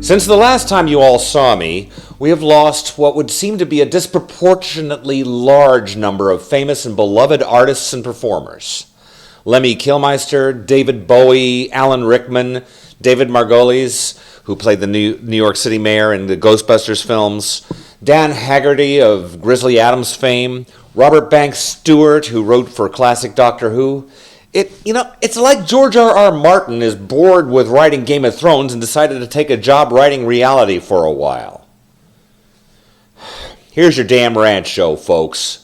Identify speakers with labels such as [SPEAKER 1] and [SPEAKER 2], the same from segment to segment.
[SPEAKER 1] Since the last time you all saw me, we have lost what would seem to be a disproportionately large number of famous and beloved artists and performers. Lemmy Kilmister, David Bowie, Alan Rickman, David Margolis, who played the New York City mayor in the Ghostbusters films, Dan Haggerty of Grizzly Adams fame, Robert Banks Stewart, who wrote for classic Doctor Who. It's like George R.R. Martin is bored with writing Game of Thrones and decided to take a job writing reality for a while. Here's your damn rant show, folks.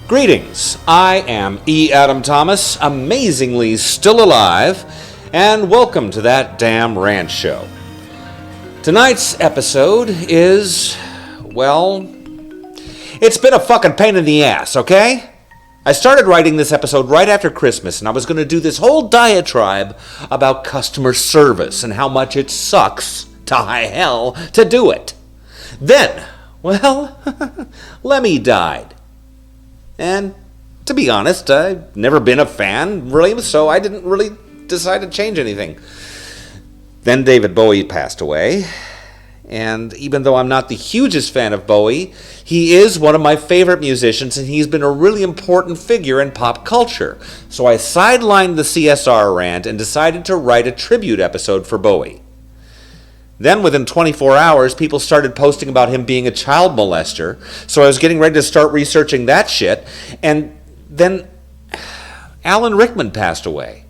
[SPEAKER 1] Greetings, I am E. Adam Thomas, amazingly still alive, and welcome to That Damn Ranch Show. Tonight's episode is, well, it's been a fucking pain in the ass, okay? I started writing this episode right after Christmas, and I was going to do this whole diatribe about customer service and how much it sucks to high hell to do it. Then, well, Lemmy died. And to be honest, I've never been a fan, really, so I didn't really decide to change anything. Then David Bowie passed away, and even though I'm not the hugest fan of Bowie, he is one of my favorite musicians, and he's been a really important figure in pop culture. So I sidelined the CSR rant and decided to write a tribute episode for Bowie. Then within 24 hours, people started posting about him being a child molester, so I was getting ready to start researching that shit, and then Alan Rickman passed away.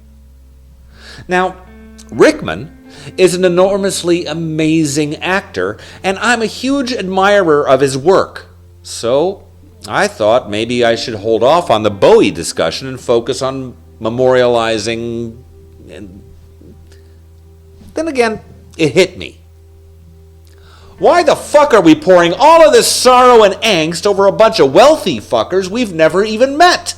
[SPEAKER 1] Now, Rickman is an enormously amazing actor, and I'm a huge admirer of his work, so I thought maybe I should hold off on the Bowie discussion and focus on memorializing, and then again, it hit me. Why the fuck are we pouring all of this sorrow and angst over a bunch of wealthy fuckers we've never even met?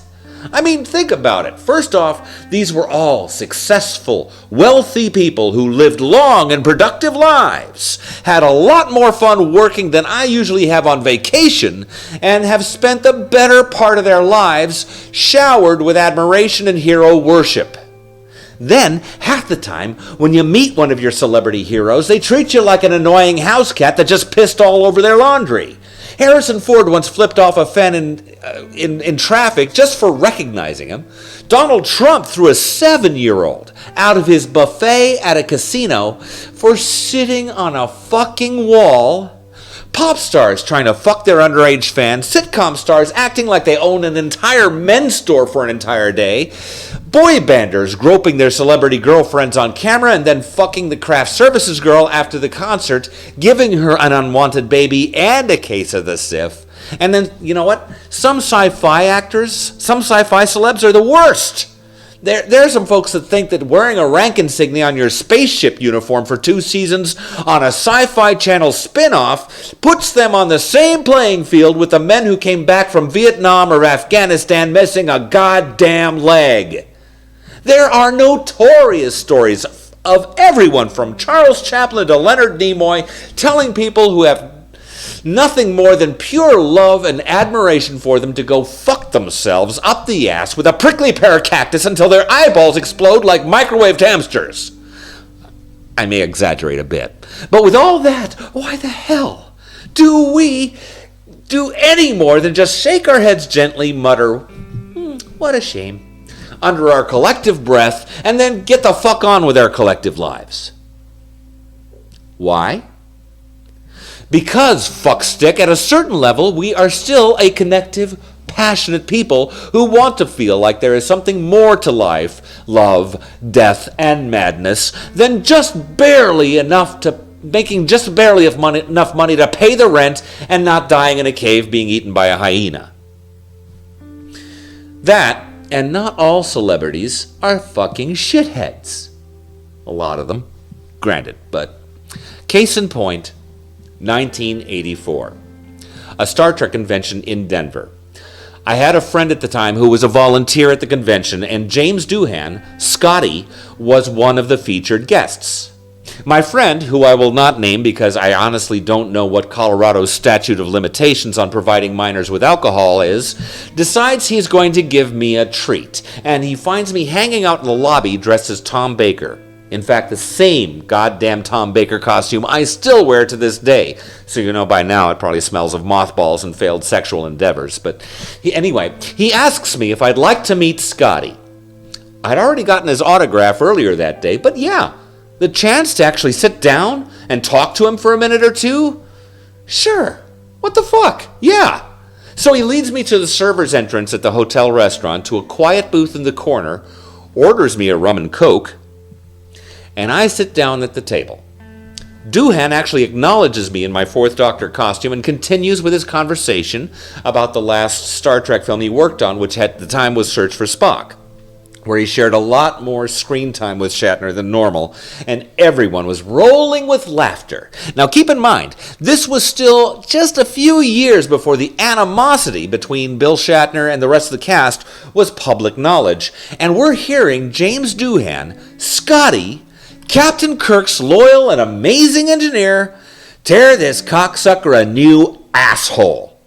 [SPEAKER 1] I mean, think about it. First off, these were all successful, wealthy people who lived long and productive lives, had a lot more fun working than I usually have on vacation, and have spent the better part of their lives showered with admiration and hero worship. Then, half the time, when you meet one of your celebrity heroes, they treat you like an annoying house cat that just pissed all over their laundry. Harrison Ford once flipped off a fan in traffic just for recognizing him. Donald Trump threw a 7-year-old out of his buffet at a casino for sitting on a fucking wall. Pop stars trying to fuck their underage fans, sitcom stars acting like they own an entire men's store for an entire day, boy banders groping their celebrity girlfriends on camera and then fucking the craft services girl after the concert, giving her an unwanted baby and a case of the sif. And then, you know what? Some sci-fi actors, some sci-fi celebs are the worst. There are some folks that think that wearing a rank insignia on your spaceship uniform for 2 seasons on a sci-fi channel spin-off puts them on the same playing field with the men who came back from Vietnam or Afghanistan missing a goddamn leg. There are notorious stories of everyone from Charles Chaplin to Leonard Nimoy telling people who have nothing more than pure love and admiration for them to go fuck themselves up the ass with a prickly pear of cactus until their eyeballs explode like microwaved hamsters. I may exaggerate a bit, but with all that, why the hell do we do any more than just shake our heads gently, mutter, what a shame, under our collective breath, and then get the fuck on with our collective lives? Why? Because, fuckstick, at a certain level, we are still a connective, passionate people who want to feel like there is something more to life, love, death, and madness than just barely enough to making just barely enough money to pay the rent and not dying in a cave being eaten by a hyena. That And not all celebrities are fucking shitheads. A lot of them, granted, but case in point, 1984. A Star Trek convention in Denver. I had a friend at the time who was a volunteer at the convention, and James Doohan, Scotty, was one of the featured guests. My friend, who I will not name because I honestly don't know what Colorado's statute of limitations on providing minors with alcohol is, decides he's going to give me a treat, and he finds me hanging out in the lobby dressed as Tom Baker. In fact, the same goddamn Tom Baker costume I still wear to this day. So you know by now it probably smells of mothballs and failed sexual endeavors. But anyway, he asks me if I'd like to meet Scotty. I'd already gotten his autograph earlier that day, but yeah, the chance to actually sit down and talk to him for a minute or two? Sure. What the fuck? Yeah. So he leads me to the server's entrance at the hotel restaurant to a quiet booth in the corner, orders me a rum and coke, and I sit down at the table. Doohan actually acknowledges me in my Fourth Doctor costume and continues with his conversation about the last Star Trek film he worked on, which at the time was Search for Spock, where he shared a lot more screen time with Shatner than normal, and everyone was rolling with laughter. Now keep in mind, this was still just a few years before the animosity between Bill Shatner and the rest of the cast was public knowledge, and we're hearing James Doohan, Scotty, Captain Kirk's loyal and amazing engineer, tear this cocksucker a new asshole.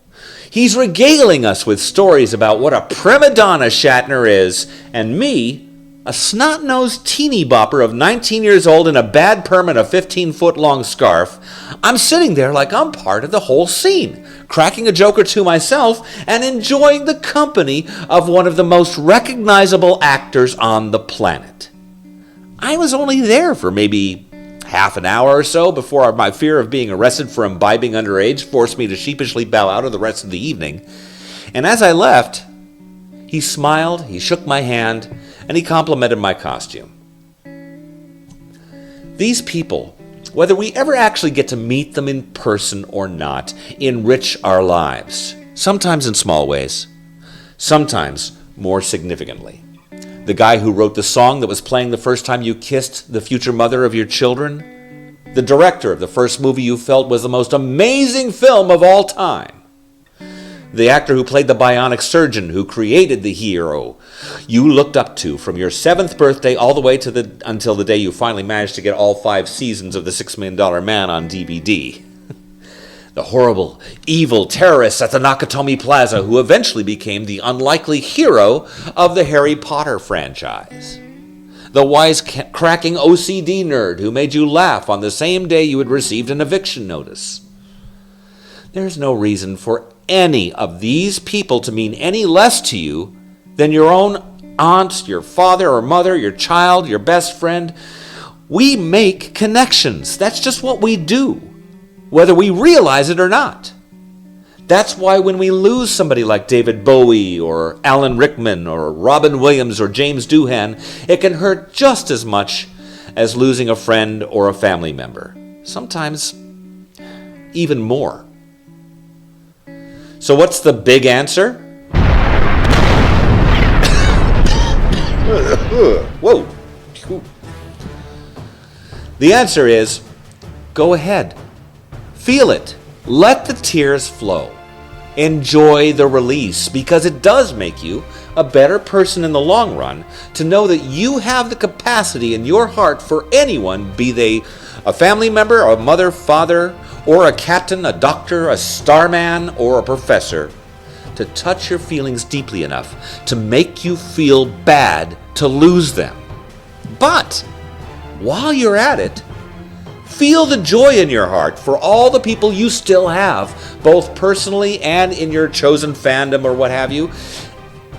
[SPEAKER 1] He's regaling us with stories about what a prima donna Shatner is, and me, a snot-nosed teeny bopper of 19 years old in a bad perm and a 15-foot-long scarf, I'm sitting there like I'm part of the whole scene, cracking a joke or two myself and enjoying the company of one of the most recognizable actors on the planet. I was only there for maybe half an hour or so before my fear of being arrested for imbibing underage forced me to sheepishly bow out of the rest of the evening. And as I left, he smiled, he shook my hand, and he complimented my costume. These people, whether we ever actually get to meet them in person or not, enrich our lives, sometimes in small ways, sometimes more significantly. The guy who wrote the song that was playing the first time you kissed the future mother of your children. The director of the first movie you felt was the most amazing film of all time. The actor who played the bionic surgeon who created the hero you looked up to from your 7th birthday all the way to until the day you finally managed to get all 5 seasons of The $6 Million Man on DVD. The horrible, evil terrorists at the Nakatomi Plaza who eventually became the unlikely hero of the Harry Potter franchise. The wisecracking OCD nerd who made you laugh on the same day you had received an eviction notice. There's no reason for any of these people to mean any less to you than your own aunt, your father or mother, your child, your best friend. We make connections. That's just what we do, whether we realize it or not. That's why when we lose somebody like David Bowie or Alan Rickman or Robin Williams or James Doohan, it can hurt just as much as losing a friend or a family member. Sometimes even more. So what's the big answer? Whoa. The answer is, go ahead. Feel it. Let the tears flow. Enjoy the release, because it does make you a better person in the long run to know that you have the capacity in your heart for anyone, be they a family member, a mother, father, or a captain, a doctor, a starman, or a professor, to touch your feelings deeply enough to make you feel bad to lose them. But while you're at it, feel the joy in your heart for all the people you still have, both personally and in your chosen fandom or what have you.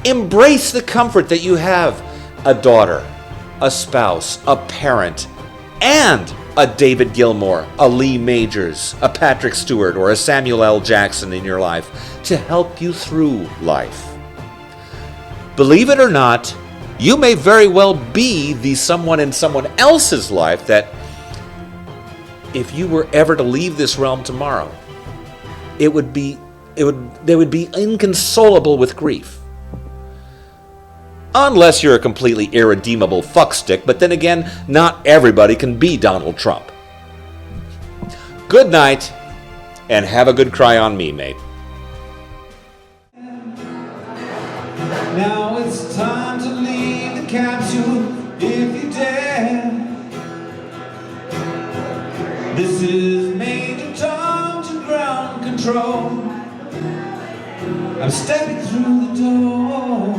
[SPEAKER 1] Embrace the comfort that you have a daughter, a spouse, a parent, and a David Gilmour, a Lee Majors, a Patrick Stewart, or a Samuel L. Jackson in your life to help you through life. Believe it or not, you may very well be the someone in someone else's life that, if you were ever to leave this realm tomorrow, they would be inconsolable with grief. Unless you're a completely irredeemable fuckstick, but then again, not everybody can be Donald Trump. Good night, and have a good cry on me, mate.
[SPEAKER 2] Now it's time to leave the capsule if you dare. This is Major Tom to ground control. I'm stepping through the door,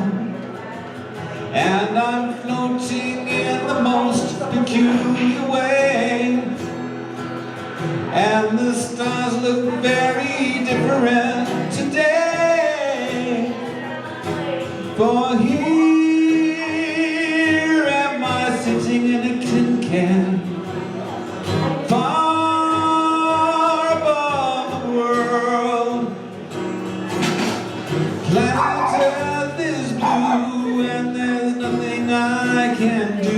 [SPEAKER 2] and I'm floating in the most peculiar way. And the stars look very different today. For here am I sitting in a tin can, far above the world. Planet Earth is blue and there's nothing I can do.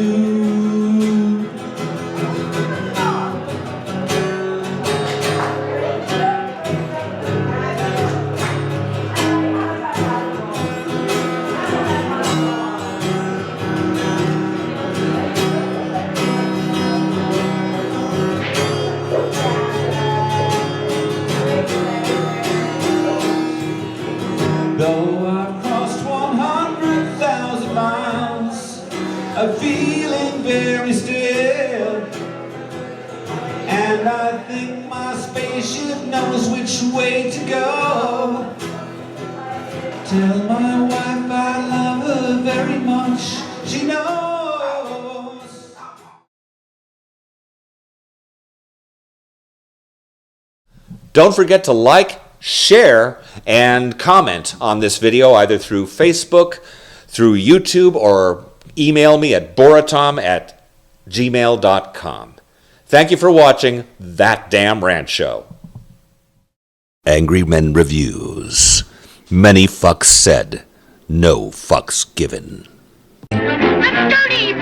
[SPEAKER 2] Though I've crossed 100,000 miles, I'm feeling very still. And I think my spaceship knows which way to go. Tell my wife I love her very much, she knows.
[SPEAKER 1] Don't forget to like, share, and comment on this video either through Facebook, through YouTube, or email me at boritom@gmail.com. Thank you for watching That Damn Ranch Show. Angry Men Reviews. Many fucks said, no fucks given.
[SPEAKER 3] Dirty